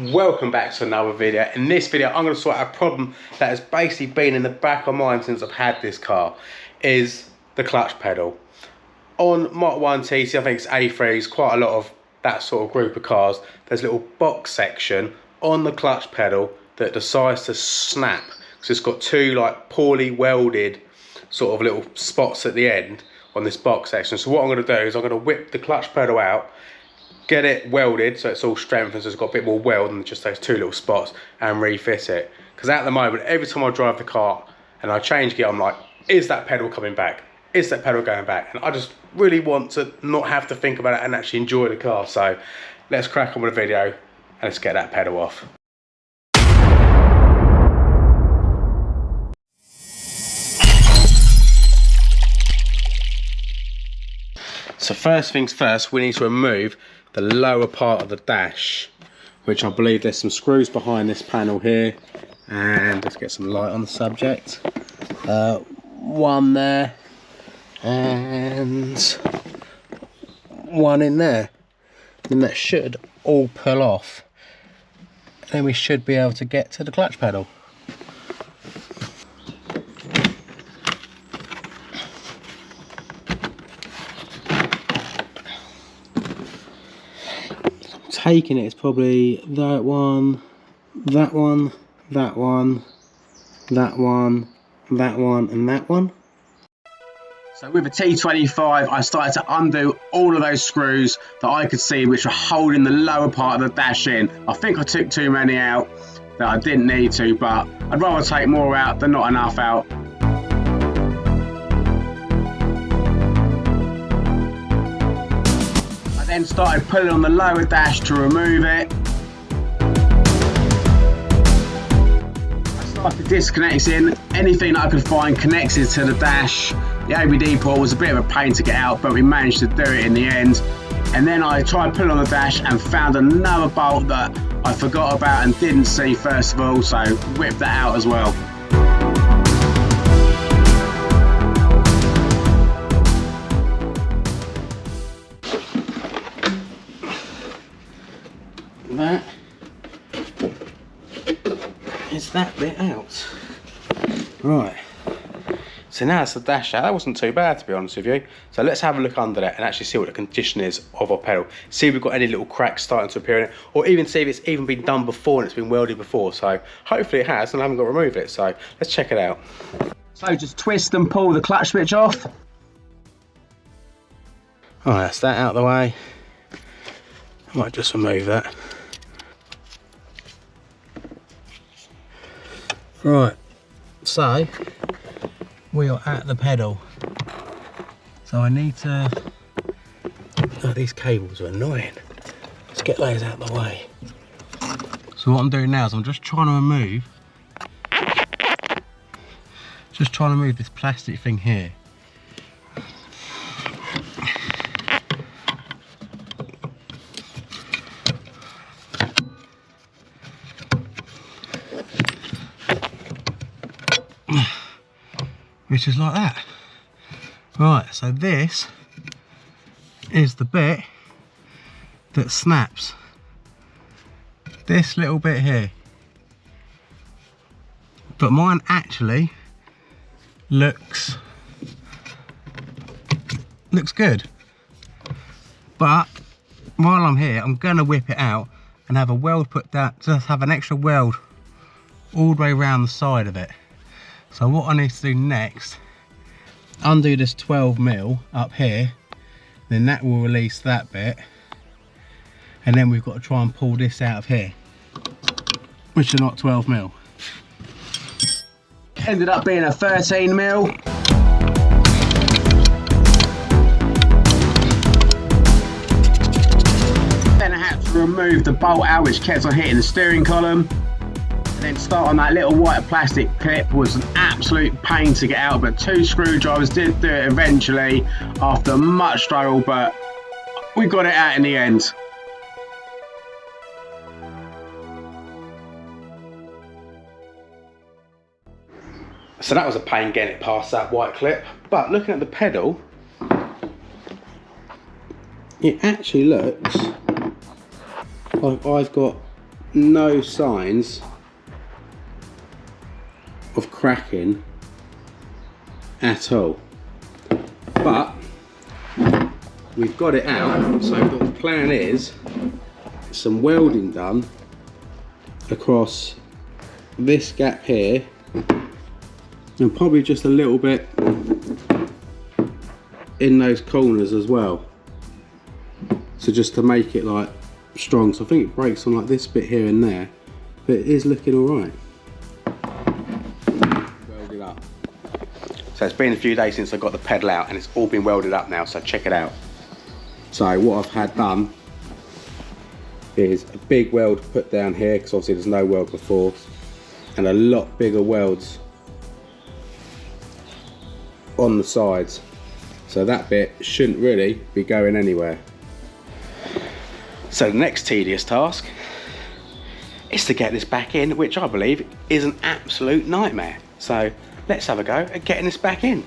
Welcome back to another video. In this video I'm going to sort out a problem that has basically been in the back of my mind since I've had this car, is the clutch pedal. On Mark 1 TC, I think it's A3s, quite a lot of that sort of group of cars, there's a little box section on the clutch pedal that decides to snap. So it's got two like poorly welded sort of little spots at the end on this box section. So what I'm going to do is I'm going to whip the clutch pedal out, get it welded so it's all strengthened, so it's got a bit more weld than just those two little spots, and refit it. Because at the moment, every time I drive the car and I change gear, I'm like, is that pedal coming back? Is that pedal going back? And I just really want to not have to think about it and actually enjoy the car. So let's crack on with the video and let's get that pedal off. So first things first, we need to remove the lower part of the dash, which I believe there's some screws behind this panel here, and let's get some light on the subject. One there and one in there, and that should all pull off. Then we should be able to get to the clutch pedal. Taking it, it's probably that one, that one, that one, that one, that one, and that one. So with a T25, I started to undo all of those screws that I could see which were holding the lower part of the dash in. I think I took too many out that I didn't need to, but I'd rather take more out than not enough out. Then started pulling on the lower dash to remove it. I started disconnecting anything that I could find connected to the dash. The OBD port was a bit of a pain to get out, but we managed to do it in the end. And then I tried pulling on the dash and found another bolt that I forgot about and didn't see first of all, so whipped that out as well. That is that bit out. Right, so now it's the dash out. That wasn't too bad, to be honest with you. So let's have a look under that and actually see what the condition is of our pedal. See if we've got any little cracks starting to appear in it, or even see if it's even been done before and it's been welded before. So hopefully it has, and I haven't got to remove it. So let's check it out. So just twist and pull the clutch switch off. Alright, that's that out of the way. I might just remove that. Right, so we are at the pedal. So I need to, oh, these cables are annoying. Let's get those out of the way. So what I'm doing now is I'm just trying to remove, this plastic thing here. Which is like that. Right, so this is the bit that snaps. This little bit here. But mine actually looks good. But while I'm here, I'm gonna whip it out and have a weld put down, just have an extra weld all the way around the side of it. So what I need to do next, undo this 12mm up here, then that will release that bit, and then we've got to try and pull this out of here, which are not 12mm. Ended up being a 13mm. Then I had to remove the bolt out which kept on hitting the steering column. Then start on that little white plastic clip was an absolute pain to get out, but 2 screwdrivers did do it eventually after much struggle, but we got it out in the end. So that was a pain getting it past that white clip, but looking at the pedal, it actually looks like I've got no signs of cracking at all, but we've got it out. So the plan is some welding done across this gap here, and probably just a little bit in those corners as well, so just to make it like strong. So I think it breaks on like this bit here and there, but it is looking all right. Welded up. So it's been a few days since I got the pedal out, and it's all been welded up now, so check it out. So what I've had done is a big weld put down here, because obviously there's no weld before, and a lot bigger welds on the sides, so that bit shouldn't really be going anywhere. So the next tedious task is to get this back in, which I believe is an absolute nightmare. So let's have a go at getting this back in.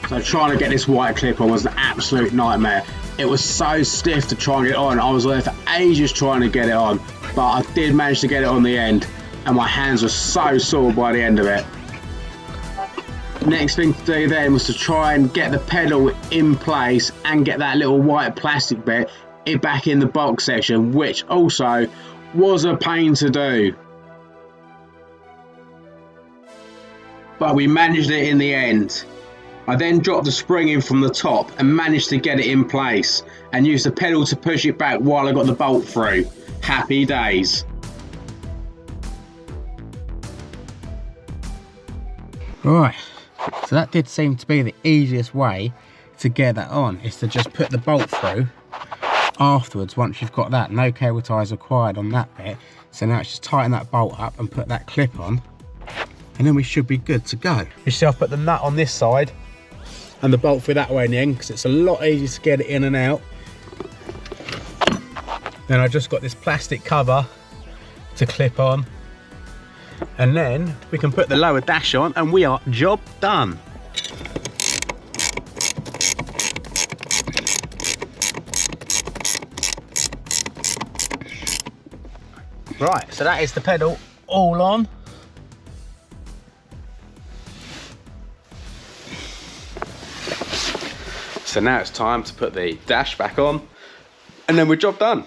So trying to get this white clip on was an absolute nightmare. It was so stiff to try and get on. I was there for ages trying to get it on, but I did manage to get it on the end, and my hands were so sore by the end of it. Next thing to do then was to try and get the pedal in place and get that little white plastic bit back in the box section, which also was a pain to do. But we managed it in the end. I then dropped the spring in from the top and managed to get it in place, and used the pedal to push it back while I got the bolt through. Happy days. Right, so that did seem to be the easiest way to get that on, is to just put the bolt through afterwards. Once you've got that, no cable ties required on that bit. So now it's just tighten that bolt up and put that clip on, and then we should be good to go. You see I've put the nut on this side and the bolt through that way in the end, because it's a lot easier to get it in and out. Then I just got this plastic cover to clip on, and then we can put the lower dash on, and we are job done. Right, so that is the pedal all on. So now it's time to put the dash back on, and then we're job done.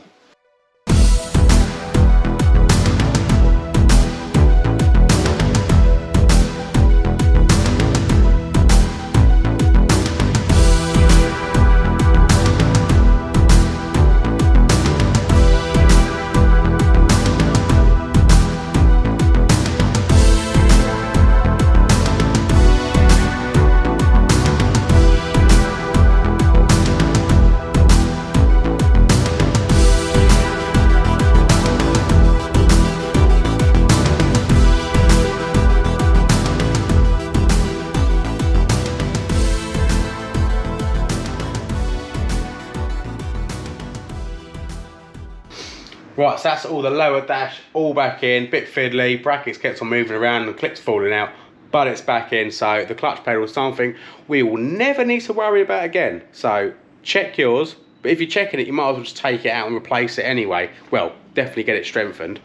Right, so that's all the lower dash all back in, bit fiddly, brackets kept on moving around and clips falling out, but it's back in. So the clutch pedal is something we will never need to worry about again. So check yours, but if you're checking it, you might as well just take it out and replace it anyway. Well, definitely get it strengthened.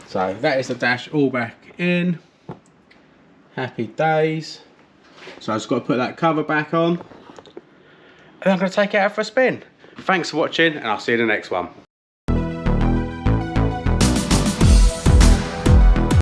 So that is the dash all back in. Happy days. So I've just got to put that cover back on, and I'm going to take it out for a spin. Thanks for watching, and I'll see you in the next one.